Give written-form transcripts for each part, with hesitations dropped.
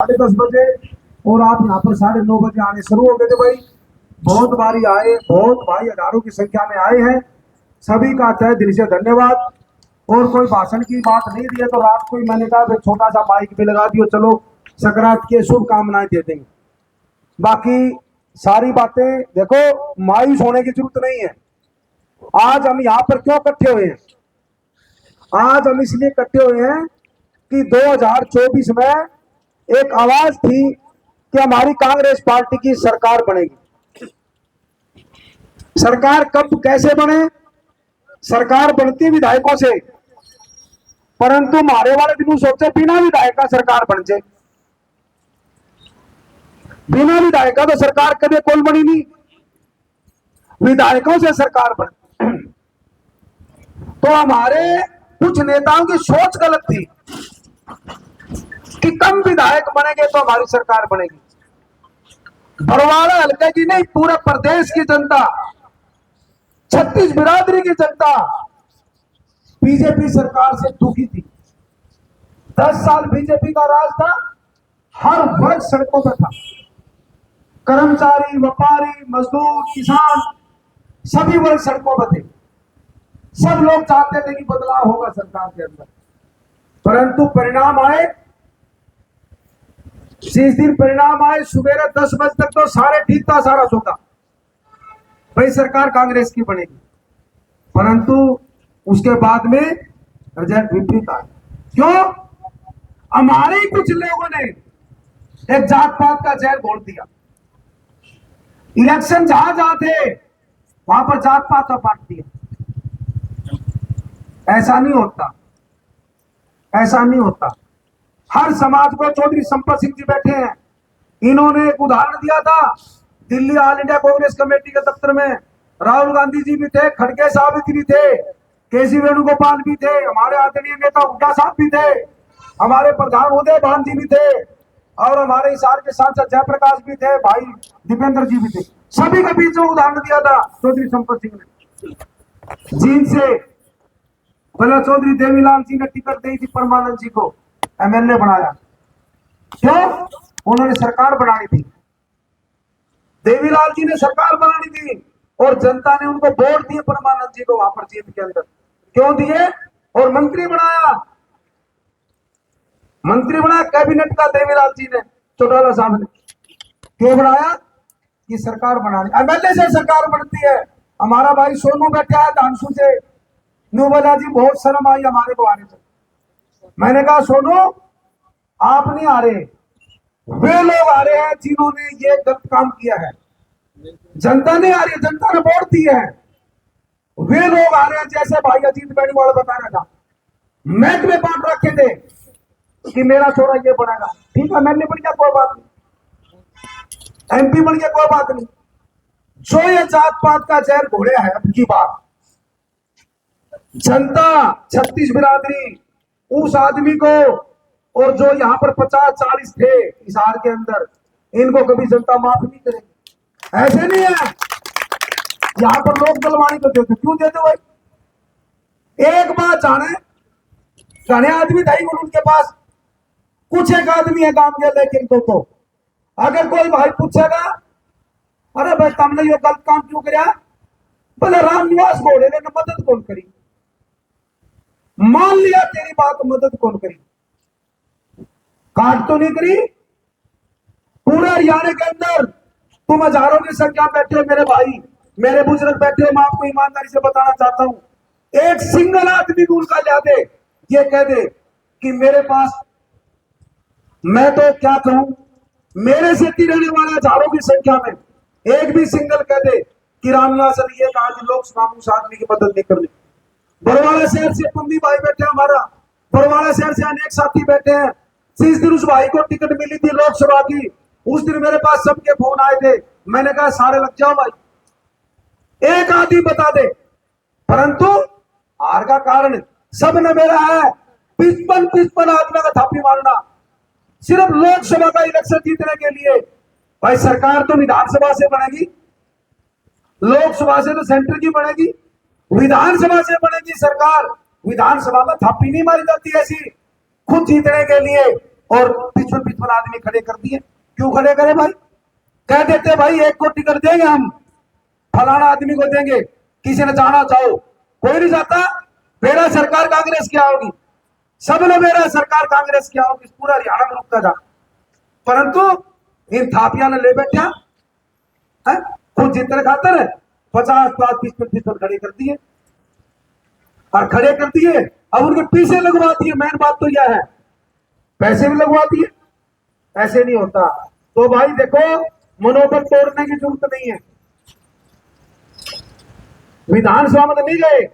10:30 और आप यहाँ पर 9:30 आने शुरू हो गए थे भाई। बहुत बारी आए, बहुत भाई हजारों की संख्या में आए हैं। सभी का तहे दिल से धन्यवाद। और कोई भाषण की बात नहीं दी है तो रात को ही मैंने कहा छोटा सा माइक भी लगा दियो, चलो संक्रांत की शुभकामनाएं दे देंगे। बाकी सारी बातें देखो, मायूस होने की जरूरत नहीं है। आज हम यहाँ पर क्यों इकट्ठे हुए हैं? आज हम इसलिए इकट्ठे हुए हैं कि 2024 में एक आवाज थी कि हमारी कांग्रेस पार्टी की सरकार बनेगी। सरकार कब कैसे बने? सरकार बनती विधायकों से, परंतु मारे वाले दिन सोचे बिना विधायक का सरकार बन जाए। बिना विधायक का तो सरकार कभी कोई बनी नहीं, विधायकों से सरकार बनी। तो हमारे कुछ नेताओं की सोच गलत थी कि कम विधायक बनेंगे तो हमारी सरकार बनेगी। बरवाड़ा हल्के की नहीं, पूरे प्रदेश की जनता, 36 बिरादरी की जनता बीजेपी सरकार से दुखी थी। 10 साल बीजेपी का राज था, हर वर्ग सड़कों पर था। कर्मचारी, व्यापारी, मजदूर, किसान, सभी वर्ग सड़कों पर थे। सब लोग चाहते थे कि बदलाव होगा सरकार के अंदर, परंतु परिणाम आए। जिस दिन परिणाम आए सुबह 10 बजे तक तो सारे ठीक था, सारा सोता भाई सरकार कांग्रेस की बनेगी, परंतु उसके बाद में रिजल्ट विपरीत आया। क्यों? हमारे कुछ लोगों ने एक जात पात का जहर घोल दिया। इलेक्शन जहां जहां थे वहां पर जात पात का बांट दिया। ऐसा नहीं होता, ऐसा नहीं होता। हर समाज को चौधरी संपत सिंह जी बैठे हैं, इन्होंने एक उदाहरण दिया था। Delhi all India Congress committee के दफ्तर में राहुल गांधी जी भी थे, खड़गे साहब भी थे, केसी वेणुगोपाल भी थे, हमारे आदरणीय नेता हुड्डा साहब भी थे, हमारे प्रधान उदय भान जी भी थे, और हमारे हिसार के सांसद जयप्रकाश भी थे, भाई दीपेंद्र जी भी थे। सभी के बीच में उदाहरण दिया था चौधरी संपत सिंह ने। जिनसे भला चौधरी देवीलाल जी ने टिकट दी थी परमानंद जी को, एमएलए बनाया। क्यों? उन्होंने सरकार बनानी थी, देवीलाल जी ने सरकार बनानी थी, और जनता ने उनको वोट दिए परमानंद जी को वहां पर जीत के अंदर। क्यों दिए? और मंत्री बनाया, मंत्री बनाया कैबिनेट का देवीलाल जी ने, चौटाला साहब ने। क्यों बनाया? कि सरकार बनानी, एमएलए से सरकार बनती है। हमारा भाई सोनू बैठा है धानसू से, न्यू बोला जी बहुत शर्म आई हमारे को आने से। मैंने कहा सोनू आप नहीं आ रहे, वे लोग आ रहे हैं जिन्होंने ये गलत काम किया है। जनता नहीं आ रही है, जनता ने वोट दी है। वे लोग आ रहे हैं, जैसे भाई अजीत बेनीवाल बता रहा था, महकमे बांट रखे थे कि मेरा छोरा ये बनेगा। ठीक है, मैंने बन गया कोई बात नहीं, एमपी बन गया कोई बात नहीं। जो ये जात पात का जहर घोड़े है, अब की बात जनता 36 बिरादरी उस आदमी को, और जो यहाँ पर 50-40 थे हिसार के अंदर, इनको कभी जनता माफ नहीं करेगी। ऐसे नहीं है, यहाँ पर लोग दलवानी तो देते, क्यों देते भाई? एक बात जाने, जाने आदमी था ही उनके पास, कुछ एक आदमी है काम के, लेकिन तो अगर कोई भाई पूछेगा अरे भाई तुमने ये गलत काम क्यों किया, बोले रामनिवास घोड़े ने मदद कौन करी। मान लिया तेरी बात, मदद कौन करी? काट तो नहीं करी। पूरे हरियाणा के अंदर तुम हजारों की संख्या बैठे हो, मेरे भाई, मेरे बुजुर्ग बैठे हो, मैं आपको ईमानदारी से बताना चाहता हूं, एक सिंगल आदमी भी उनका लिया दे, ये कह दे कि मेरे पास, मैं तो क्या कहूं, मेरे से रहने वाले हजारों की संख्या में एक भी सिंगल कह दे कि रामनिवास ने ये कहा कि लोकसभा में उस आदमी की मदद नहीं करनी। बरवाड़ा शहर से पम्मी भाई बैठे, हमारा बरवाड़ा शहर से अनेक साथी बैठे हैं। जिस दिन उस भाई को टिकट मिली थी लोकसभा की, उस दिन मेरे पास सबके फोन आए थे। मैंने कहा सारे लग जाओ भाई, एक आदमी बता दे। परंतु हार का कारण सब ने मेरा है 55 आदमी का थापी मारना, सिर्फ लोकसभा का इलेक्शन जीतने के लिए। भाई सरकार तो विधानसभा से बनेगी, लोकसभा से तो सेंटर की बनेगी, विधानसभा से बनेगी सरकार। विधानसभा में थापी नहीं मारी जाती ऐसी खुद जीतने के लिए। और पिछल पिछल आदमी खड़े कर दिए। क्यों खड़े करे भाई? कह देते भाई 1 को टिकट देंगे हम, फलाना आदमी को देंगे, किसी ने जाना चाहो, कोई नहीं जाता। मेरा सरकार कांग्रेस क्या होगी, सबने मेरा सरकार कांग्रेस क्या होगी, पूरा हरियाणा में रुकता था। परंतु इन थापिया ने ले बैठा है, खुद जीतने खातर 50 50 खड़े कर दिए और खड़े कर दिए। अब उनके पीछे लगवा दिए। मेन बात तो यह है, पैसे भी लगवा दिए। ऐसे नहीं होता। तो भाई देखो, मनोबल तोड़ने की जरूरत नहीं है। विधानसभा में तो नहीं गए,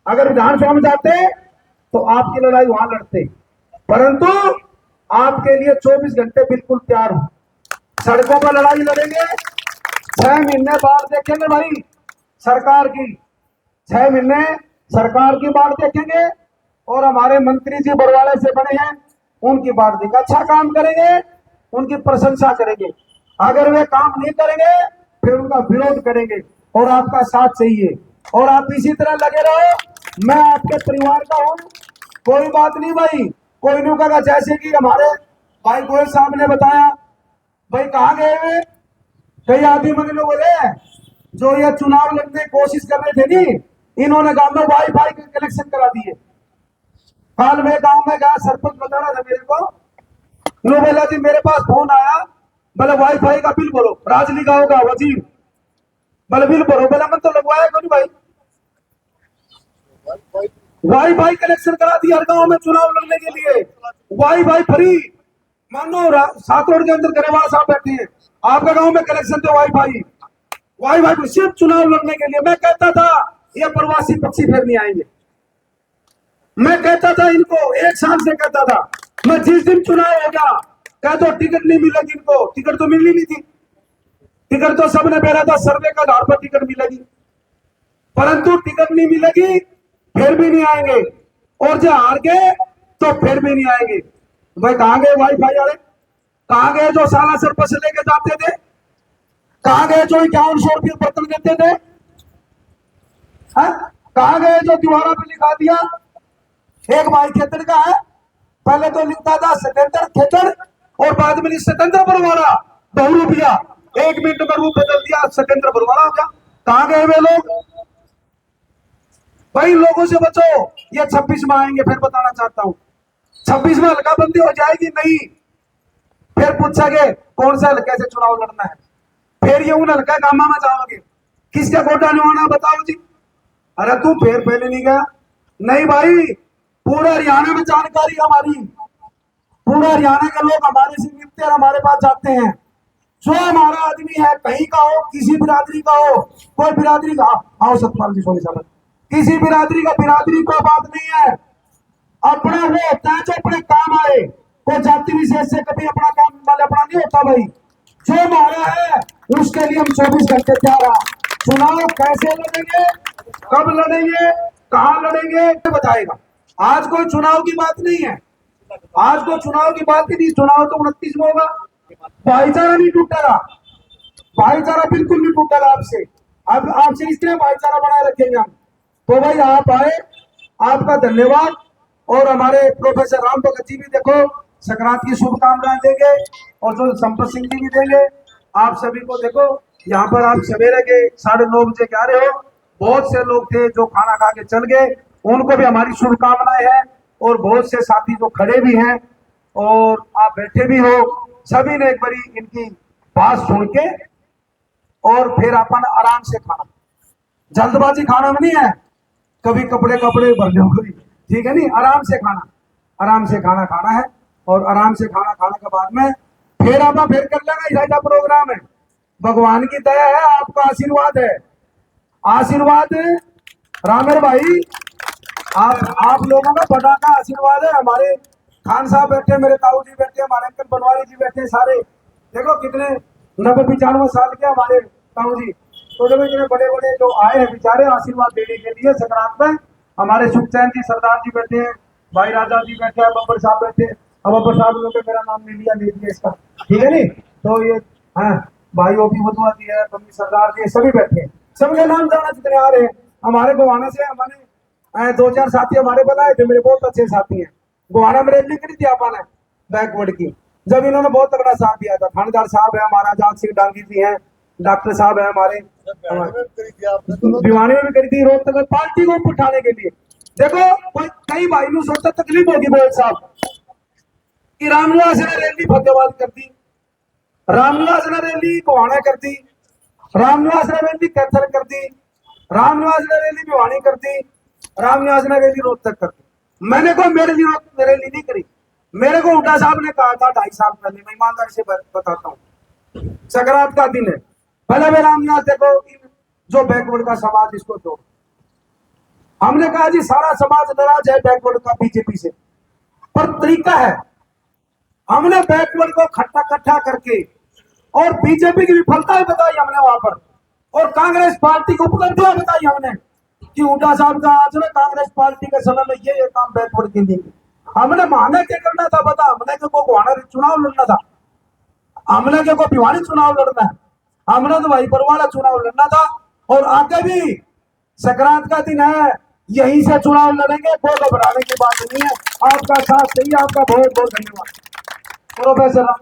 अगर विधानसभा में जाते तो आपकी लड़ाई वहां लड़ते, परंतु आपके लिए 24 घंटे बिल्कुल तैयार हूं। सड़कों पर लड़ाई लड़ेंगे, 6 महीने बाद देखेंगे भाई सरकार की, 6 महीने सरकार की बात देखेंगे। और हमारे मंत्री जी बरवाले से बने हैं, उनकी बात देखेंगे। अच्छा काम करेंगे, उनकी प्रशंसा करेंगे। अगर वे काम नहीं करेंगे फिर उनका विरोध करेंगे और आपका साथ चाहिए। और आप इसी तरह लगे रहो। मैं आपके परिवार का हूं, कोई बात नहीं भाई, कोई नहीं कहा। जैसे कि हमारे भाई गोयल साहब ने बताया, भाई कहाँ गए हुए कई आदमी मतलब बोले जो ये चुनाव लड़ने की कोशिश कर रहे थे नहीं, इन्होंने गांव में वाईफाई के कनेक्शन करा दिए। कल मैं गांव में गया, सरपंच बता रहा था मेरे को, नो बोला जी मेरे पास फोन आया, बोले वाईफाई का बिल भरो, राजली गांव का वजीर, बोले बिल भरो। बोला मैं तो लगवाया क्यों भाई, वाईफाई कनेक्शन करा दिया हर गांव में चुनाव लड़ने के लिए, वाईफाई फ्री। मानो 7 रोड के अंदर गरेवाल साहब बैठे हैं, आपका गांव में कनेक्शन थे वाईफाई, वाईफाई सिर्फ चुनाव लड़ने के लिए। मैं कहता था ये प्रवासी पक्षी फिर नहीं आएंगे, मैं कहता था इनको, 1 साल से कहता था मैं। जिस दिन चुनाव हो गया कह तो टिकट नहीं मिलेगी इनको, टिकट तो मिलनी नहीं थी, टिकट तो सबने बेरा था, सर्वे का आधार पर टिकट मिलेगी, परंतु टिकट नहीं मिलेगी फिर भी नहीं आएंगे, और जो हार गए तो फिर भी नहीं आएंगे। भाई कहां गए वाईफाई वाले, कहां गए जो साला सरपंच लेके जाते थे, कहां गए जो 5100 रुपये बर्तन देते थे, कहां गए जो दीवारों पे लिखा दिया एक भाई खेतड़ का है, पहले तो लिखता था सतेंद्र खेतड़ और बाद में सतेंद्र बरवाला, 2 रुपया 1 मिनट में रूप बदल दिया, सतेंद्र बरवाला हो गया। कहां गए वे लोग? भाई लोगों से बचो, ये 26 में आएंगे। फिर बताना चाहता हूं 26 में हल्का बंदी हो जाएगी नहीं, फिर पूछेंगे कौन सा हल्के से चुनाव लड़ना है, फिर ये उन हल्का कामा में जाओगे, किसका गोटा निभाना बताओ जी। अरे तू फिर पहले नहीं गया, नहीं भाई पूरा हरियाणा में जानकारी हमारी, पूरा हरियाणा के लोग हमारे से मिलते हैं, हमारे पास जाते हैं। जो हमारा आदमी है कहीं का हो, किसी बिरादरी का हो, कोई बिरादरी का, आओ सतपाल जी सोनी साहब, किसी बिरादरी का, बिरादरी कोई बात नहीं है, अपना वो होता है जो अपने काम आए। कोई जाति विशेष से कभी अपना काम वाले अपना नहीं होता भाई, जो हमारा है उसके लिए हम 24 घंटे तैयार हैं। चुनाव कैसे लड़ेंगे, कब लड़ेंगे, कहां लड़ेंगे बताएगा। आज कोई चुनाव की बात नहीं है, आज कोई चुनाव की बात ही नहीं, चुनाव तो 29 में होगा। भाईचारा नहीं टूटेगा, भाईचारा बिल्कुल नहीं टूटेगा आपसे, अब आपसे इसलिए भाईचारा बनाए रखेंगे हम। तो भाई आप आए, आपका धन्यवाद। और हमारे प्रोफेसर राम भगत जी भी देखो संक्रांत की शुभकामनाएं देंगे, और जो संपत सिंह जी भी देंगे। आप सभी को देखो यहाँ पर आप सवेरे के 9:30 बजे के आ रहे हो, बहुत से लोग थे जो खाना खा के चल गए, उनको भी हमारी शुभकामनाएं हैं। और बहुत से साथी जो खड़े भी हैं और आप बैठे भी हो, सभी ने एक बारी इनकी बात सुन के और फिर अपन आराम से खाना, जल्दबाजी खाना में नहीं है, कभी कपड़े भर लो कभी, ठीक है नहीं, आराम से खाना, आराम से खाना खाना है। और आराम से खाना खाने के बाद में फिर आप फिर कर लेंगे, ऐसा प्रोग्राम है। भगवान की दया है, आपका आशीर्वाद है, आशीर्वाद रामेर भाई, आप लोगों का बड़ा का आशीर्वाद है। हमारे खान साहब बैठे, मेरे ताऊ जी बैठे, हमारे अंकल बनवारी जी बैठे, सारे देखो कितने 90-95 साल के हमारे ताऊ जी, तो जब इतने बड़े बड़े जो आए हैं बेचारे आशीर्वाद देने के लिए संक्रांत में। हमारे सुखचैन जी सरदार जी बैठे हैं, भाई राजा जी बैठे हैं, बब्बर साहब बैठे। अब बब्बर साहब लोग मेरा नाम ले लिया इसका, ठीक है नहीं, तो ये हाँ भाई ओपी बधुआ जी है, बब्बर सरदार जी, सभी बैठे हैं, सबके नाम जाना जितने आ रहे हैं। हमारे गोवाना से हमारे 2-4 साथी हमारे बनाए थे, मेरे बहुत अच्छे साथी हैं। गोवाना में रैली करी थी आपने, बैकवर्ड की। जब इन्होंने बहुत तगड़ा साथ दिया था, थानेदार साहब है हमारा, आजाद सिंह डांगी जी हैं, डॉक्टर साहब है हमारे, भिवानी में भी करी थी, रोहतक में पार्टी को उठाने के लिए। देखो कई भाई को सोचता तकलीफ होगी बोल साहब कि रामनिवास ने रैली फतेहाबाद कर दी, रामनिवास ने रैली गोहाना कर दी, रामनिवास ने रैली कैथल कर दी, रामनिवास ने रैली भिवानी कर दी, रामनिवास ने रैली रोहतक कर दी। मैंने को मेरे लिए रैली नहीं करी। मेरे को हुड्डा साहब ने कहा था 2.5 साल पहले, मैं ईमानदारी से बताता हूँ, संक्रांत का दिन है, भले मैं रामनिवास देखो जो बैकवर्ड का समाज इसको दो। हमने कहा जी सारा समाज नाराज है बैकवर्ड का बीजेपी से, पर तरीका है, हमने बैकवर्ड को इकट्ठा करके और बीजेपी की विफलताएं बताई हमने वहां पर, और कांग्रेस पार्टी की उपलब्धियां बताई हमने कि हुड्डा साहब का आज में कांग्रेस पार्टी के समय में ये काम बैकवर्ड के लिए हमने माने के करना था। बता हमने को गोहाना चुनाव लड़ना था, हमने को भिवानी चुनाव लड़ना है, हमने तो भाई परवाला चुनाव लड़ना था, और आगे भी संक्रांत का दिन है, यहीं से चुनाव लड़ेंगे, कोई घबराने की बात नहीं है। आपका साथ चाहिए, आपका बहुत बहुत धन्यवाद प्रोफेसर।